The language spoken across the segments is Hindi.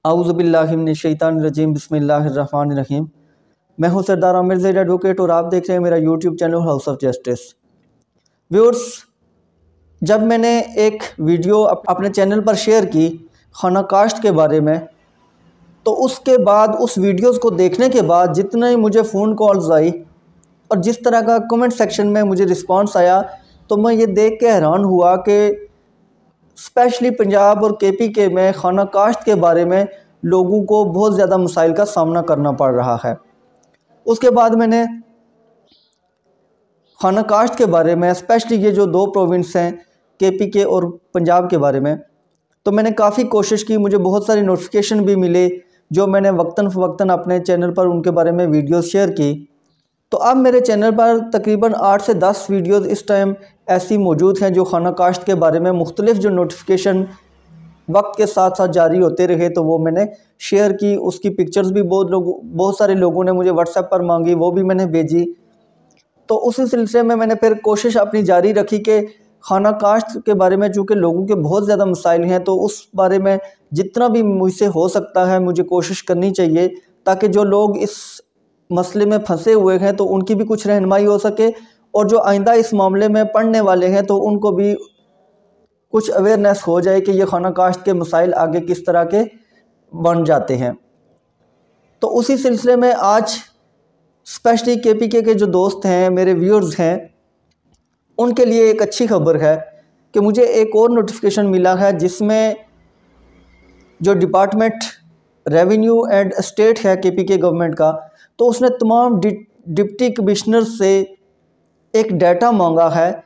आऊज़ुबिल्लाहिमिनश्शैतानिर्रजीम बिस्मिल्लाहिर्रहमानिर्रहीम। मैं हूं सरदार आमिर ज़ैद एडवोकेट और आप देख रहे हैं मेरा YouTube channel house of justice. Viewers, जब मैंने एक वीडियो अपने चैनल पर शेयर की खाना काश्त के बारे में, तो उसके बाद उस वीडियोज़ को देखने के बाद जितने मुझे फ़ोन कॉल्स आई और जिस तरह का कमेंट सेक्शन में मुझे रिस्पांस आया, तो मैं ये देख के हैरान हुआ कि स्पेशली पंजाब और KPK में खाना काश्त के बारे में लोगों को बहुत ज़्यादा मसाइल का सामना करना पड़ रहा है। उसके बाद मैंने खाना काश्त के बारे में, स्पेशली ये जो दो प्रोविंस हैं KPK और पंजाब के बारे में, तो मैंने काफ़ी कोशिश की। मुझे बहुत सारी नोटिफिकेशन भी मिले जो मैंने वक्तन फ़वक्तन अपने चैनल पर उनके बारे में वीडियोस शेयर की। तो अब मेरे चैनल पर तकरीबन 8 से 10 वीडियोस इस टाइम ऐसी मौजूद हैं जो खाना काश्त के बारे में मुख्तलिफ जो नोटिफिकेशन वक्त के साथ साथ जारी होते रहे, तो वो मैंने शेयर की। उसकी पिक्चर्स भी बहुत सारे लोगों ने मुझे व्हाट्सएप पर मांगी, वो भी मैंने भेजी। तो उसी सिलसिले में मैंने फिर कोशिश अपनी जारी रखी कि खाना काश्त के बारे में चूँकि लोगों के बहुत ज़्यादा मसाइल हैं, तो उस बारे में जितना भी मुझसे हो सकता है मुझे कोशिश करनी चाहिए, ताकि जो लोग इस मसले में फंसे हुए हैं तो उनकी भी कुछ रहनुमाई हो सके, और जो आइंदा इस मामले में पढ़ने वाले हैं तो उनको भी कुछ अवेयरनेस हो जाए कि ये खाना काश्त के मसाइल आगे किस तरह के बन जाते हैं। तो उसी सिलसिले में आज स्पेशली KPK के जो दोस्त हैं, मेरे व्यूअर्स हैं, उनके लिए एक अच्छी खबर है कि मुझे एक और नोटिफिकेशन मिला है जिसमें जो डिपार्टमेंट रेवेन्यू एंड एस्टेट है KPK गवर्नमेंट का, तो उसने तमाम डिप्टी कमिश्नर से एक डाटा मांगा है,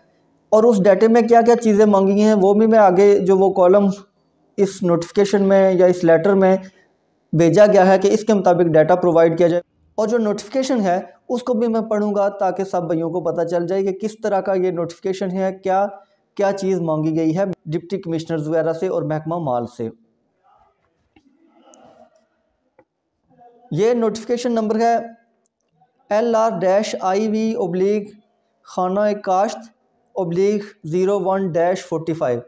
और उस डाटे में क्या क्या चीज़ें मांगी हैं वो भी मैं आगे जो वो कॉलम इस नोटिफिकेशन में या इस लेटर में भेजा गया है कि इसके मुताबिक डाटा प्रोवाइड किया जाए। और जो नोटिफिकेशन है उसको भी मैं पढ़ूंगा ताकि सब भाइयों को पता चल जाए कि किस तरह का ये नोटिफिकेशन है, क्या क्या चीज़ मांगी गई है डिप्टी कमिश्नर्स वगैरह से और महकमा माल से। ये नोटिफिकेशन नंबर है LR-IV/ खाना काश्त /01-45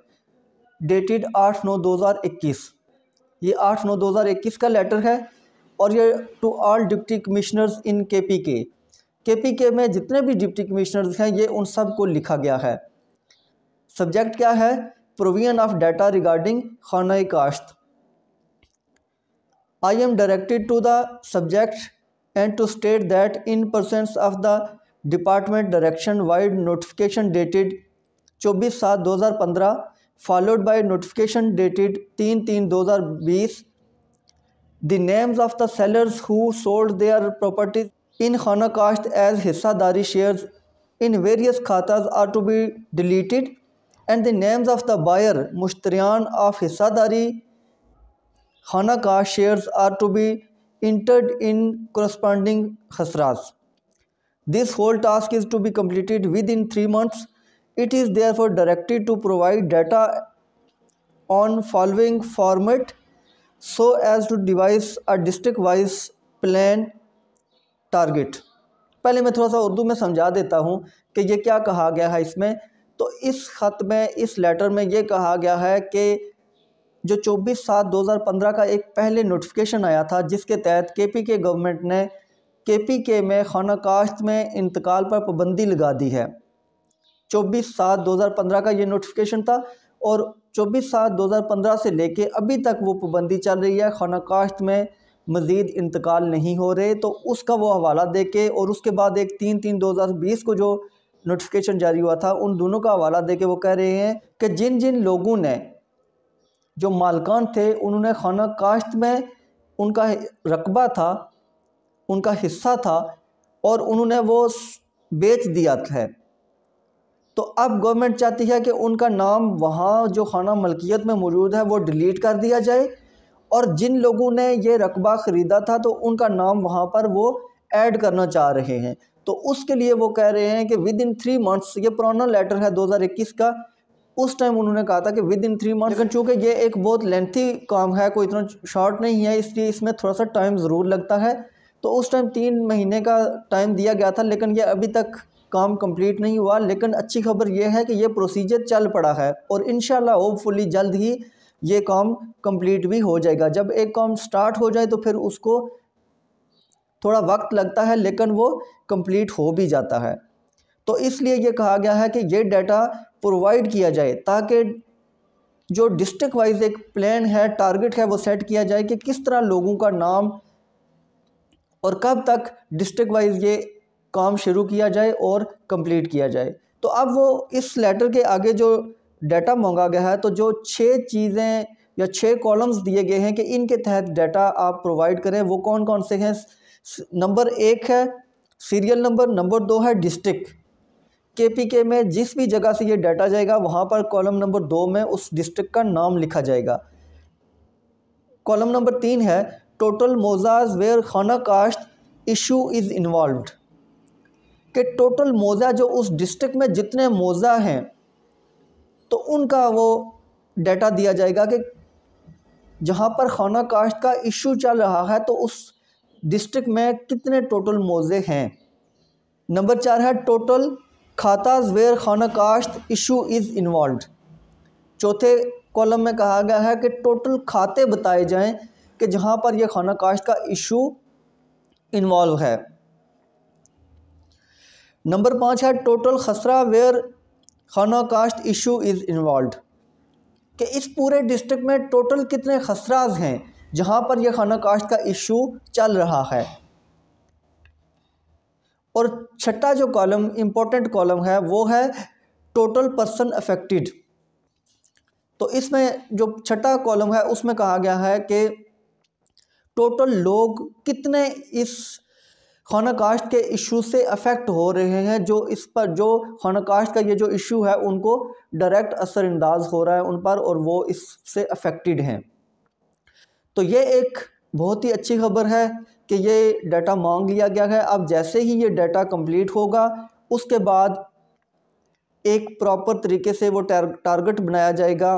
डेटेड 8/9/2021। ये 8/9/2021 का लेटर है, और ये to all deputy commissioners in KPK में जितने भी डिप्टी कमिश्नर्स हैं ये उन सब को लिखा गया है। सब्जेक्ट क्या है? प्रोविजन ऑफ डाटा रिगार्डिंग खाना काश्त। I am directed to the subject and to state that in pursuance of the department direction wide notification dated 24/7/2015 followed by notification dated 3/3/2020, the names of the sellers who sold their properties in खाना काश्त as हिस्सादारी shares in various खाताs are to be deleted, and the names of the buyer मुश्तरियान of हिस्सादारी खाना काश्त shares are to be entered in corresponding khasras. This whole task is to be completed within 3 months. It is therefore directed to provide data on following format so as to devise a district-wise plan target. पहले मैं थोड़ा सा उर्दू में समझा देता हूँ कि ये क्या कहा गया है इसमें। तो इस ख़त में, इस लेटर में ये कहा गया है कि जो 24/7/2015 का एक पहले नोटिफिकेशन आया था जिसके तहत KPK गवर्नमेंट ने KPK में खाना काश्त में इंतकाल पर पाबंदी लगा दी है। 24/7/2015 का ये नोटिफिकेशन था, और 24/7/2015 से लेके अभी तक वो पाबंदी चल रही है, खाना काश्त में मज़ीद इंतकाल नहीं हो रहे। तो उसका वो हवाला दे के, और उसके बाद एक 3/3/2020 को जो नोटिफिकेशन जारी हुआ था, उन दोनों का हवाला दे के वो कह रहे हैं कि जिन जिन लोगों ने, जो मालकान थे, उन्होंने खाना काश्त में उनका रकबा था, उनका हिस्सा था, और उन्होंने वो बेच दिया था, तो अब गवर्नमेंट चाहती है कि उनका नाम वहाँ जो खाना मलकियत में मौजूद है वो डिलीट कर दिया जाए, और जिन लोगों ने ये रकबा ख़रीदा था तो उनका नाम वहाँ पर वो ऐड करना चाह रहे हैं। तो उसके लिए वो कह रहे हैं कि विद इन 3 मंथ्स, ये पुराना लेटर है 2021 का, उस टाइम उन्होंने कहा था कि विद इन 3 मंथ्स, लेकिन चूँकि ये एक बहुत लेंथी काम है, कोई इतना शॉर्ट नहीं है, इसलिए इसमें थोड़ा सा टाइम ज़रूर लगता है। तो उस टाइम 3 महीने का टाइम दिया गया था, लेकिन ये अभी तक काम कंप्लीट नहीं हुआ। लेकिन अच्छी खबर ये है कि ये प्रोसीजर चल पड़ा है, और इंशाल्लाह होपफुली जल्द ही ये काम कंप्लीट भी हो जाएगा। जब एक काम स्टार्ट हो जाए तो फिर उसको थोड़ा वक्त लगता है, लेकिन वो कंप्लीट हो भी जाता है। तो इसलिए ये कहा गया है कि ये डाटा प्रोवाइड किया जाए ताकि जो डिस्ट्रिक्ट वाइज एक प्लान है, टारगेट है, वो सेट किया जाए कि किस तरह लोगों का नाम और कब तक डिस्ट्रिक्ट वाइज ये काम शुरू किया जाए और कंप्लीट किया जाए। तो अब वो इस लेटर के आगे जो डाटा मांगा गया है, तो जो 6 चीज़ें या 6 कॉलम्स दिए गए हैं कि इनके तहत डाटा आप प्रोवाइड करें, वो कौन कौन से हैं। नंबर 1 है सीरियल नंबर, नंबर 2 है डिस्ट्रिक्ट। KPK में जिस भी जगह से ये डाटा जाएगा वहाँ पर कॉलम नंबर 2 में उस डिस्ट्रिक्ट का नाम लिखा जाएगा। कॉलम नंबर 3 है टोटल मोज़ाज वेयर खाना काश्त इशू इज़ इन्वॉल्व्ड, कि टोटल मोज़ा जो उस डिस्ट्रिक्ट में जितने मोज़ा हैं तो उनका वो डाटा दिया जाएगा कि जहाँ पर खाना काश्त का इशू चल रहा है तो उस डिस्ट्रिक्ट में कितने टोटल मोज़े हैं। नंबर 4 है टोटल खाताज वेयर खाना काश्त इशू इज़ इन्वॉल्व्ड। चौथे कॉलम में कहा गया है कि टोटल खाते बताए जाएं कि जहाँ पर यह खाना काश्त का इशू इन्वॉल्व है। नंबर 5 है टोटल खसरा वेयर खाना काश्त इशू इज़ इन्वॉल्व्ड, कि इस पूरे डिस्ट्रिक्ट में टोटल कितने खसराज हैं जहाँ पर यह खाना काश्त का इशू चल रहा है। और छठा जो कॉलम इम्पोर्टेंट कॉलम है वो है टोटल पर्सन अफेक्टेड। तो इसमें जो छठा कॉलम है उसमें कहा गया है कि टोटल लोग कितने इस खाना काश्त के इशू से अफेक्ट हो रहे हैं, जो इस पर जो खाना काश्त का ये जो इशू है उनको डायरेक्ट असरअंदाज हो रहा है उन पर और वो इससे अफेक्टेड हैं। तो ये एक बहुत ही अच्छी खबर है कि ये डाटा मांग लिया गया है। अब जैसे ही ये डाटा कंप्लीट होगा उसके बाद एक प्रॉपर तरीके से वो टारगेट बनाया जाएगा,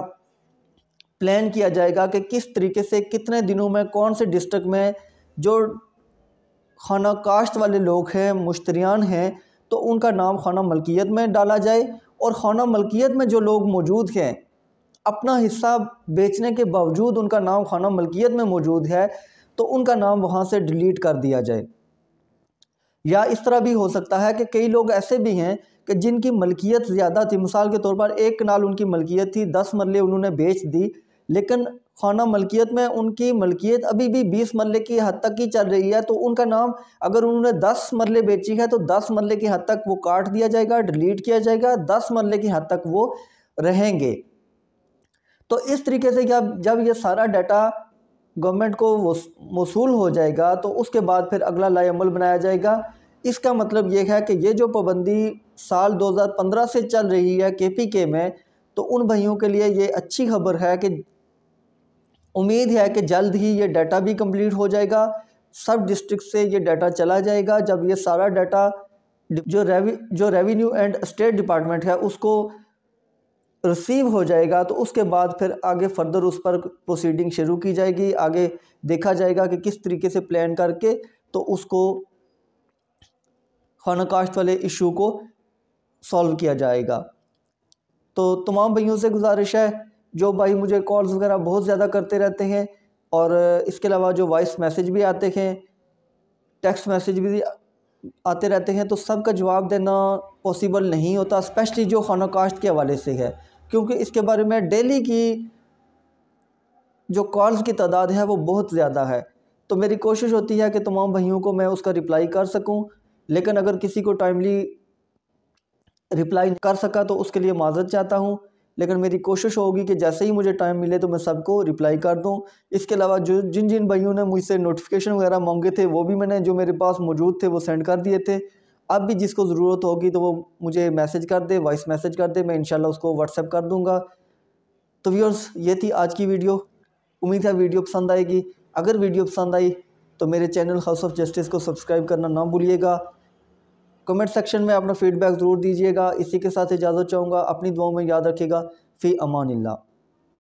प्लान किया जाएगा कि किस तरीके से कितने दिनों में कौन से डिस्ट्रिक्ट में जो खाना काश्त वाले लोग हैं, मुश्तरियान हैं, तो उनका नाम खाना मलकियत में डाला जाए और खाना मलकियत में जो लोग मौजूद हैं अपना हिस्सा बेचने के बावजूद उनका नाम खाना मलकियत में मौजूद है तो उनका नाम वहाँ से डिलीट कर दिया जाए। या इस तरह भी हो सकता है कि कई लोग ऐसे भी हैं कि जिनकी मलकियत ज़्यादा थी, मिसाल के तौर पर एक कनाल उनकी मलकियत थी, 10 मरले उन्होंने बेच दी, लेकिन खाना मलकियत में उनकी मलकियत अभी भी 20 मरले की हद तक ही चल रही है, तो उनका नाम अगर उन्होंने 10 मरले बेची है तो 10 मरले की हद तक वो काट दिया जाएगा, डिलीट किया जाएगा, 10 मरले की हद तक वो रहेंगे। तो इस तरीके से जब ये सारा डाटा गवर्नमेंट को मौसूल हो जाएगा तो उसके बाद फिर अगला लाएअमल बनाया जाएगा। इसका मतलब ये है कि ये जो पाबंदी साल 2015 से चल रही है KPK में, तो उन भाइयों के लिए ये अच्छी खबर है कि उम्मीद है कि जल्द ही ये डाटा भी कंप्लीट हो जाएगा, सब डिस्ट्रिक्ट से ये डाटा चला जाएगा। जब ये सारा डाटा जो रेवेन्यू एंड स्टेट डिपार्टमेंट है उसको रिसीव हो जाएगा तो उसके बाद फिर आगे फर्दर उस पर प्रोसीडिंग शुरू की जाएगी। आगे देखा जाएगा कि किस तरीके से प्लान करके तो उसको खाना काश्त वाले इशू को सॉल्व किया जाएगा। तो तमाम भाइयों से गुजारिश है, जो भाई मुझे कॉल्स वगैरह बहुत ज़्यादा करते रहते हैं और इसके अलावा जो वॉइस मैसेज भी आते हैं, टेक्स्ट मैसेज भी आते रहते हैं, तो सबका जवाब देना पॉसिबल नहीं होता, स्पेशली जो खाना काश्त के हवाले से है, क्योंकि इसके बारे में डेली की जो कॉल्स की तादाद है वो बहुत ज़्यादा है। तो मेरी कोशिश होती है कि तमाम भाइयों को मैं उसका रिप्लाई कर सकूं, लेकिन अगर किसी को टाइमली रिप्लाई कर सका तो उसके लिए माज़रत चाहता हूं, लेकिन मेरी कोशिश होगी कि जैसे ही मुझे टाइम मिले तो मैं सबको रिप्लाई कर दूं। इसके अलावा जो जिन भाइयों ने मुझसे नोटिफिकेशन वगैरह मांगे थे वो भी मैंने जो मेरे पास मौजूद थे वो सेंड कर दिए थे। अब भी जिसको ज़रूरत होगी तो वो मुझे मैसेज कर दे, वॉइस मैसेज कर दे, मैं इंशाल्लाह उसको व्हाट्सएप कर दूँगा। तो व्यूअर्स, ये थी आज की वीडियो। उम्मीद है वीडियो पसंद आएगी। अगर वीडियो पसंद आई तो मेरे चैनल हाउस ऑफ जस्टिस को सब्सक्राइब करना ना भूलिएगा। कमेंट सेक्शन में अपना फीडबैक ज़रूर दीजिएगा। इसी के साथ इजाज़त चाहूँगा। अपनी दुआओं में याद रखिएगा। फ़ी अमानिल्लाह।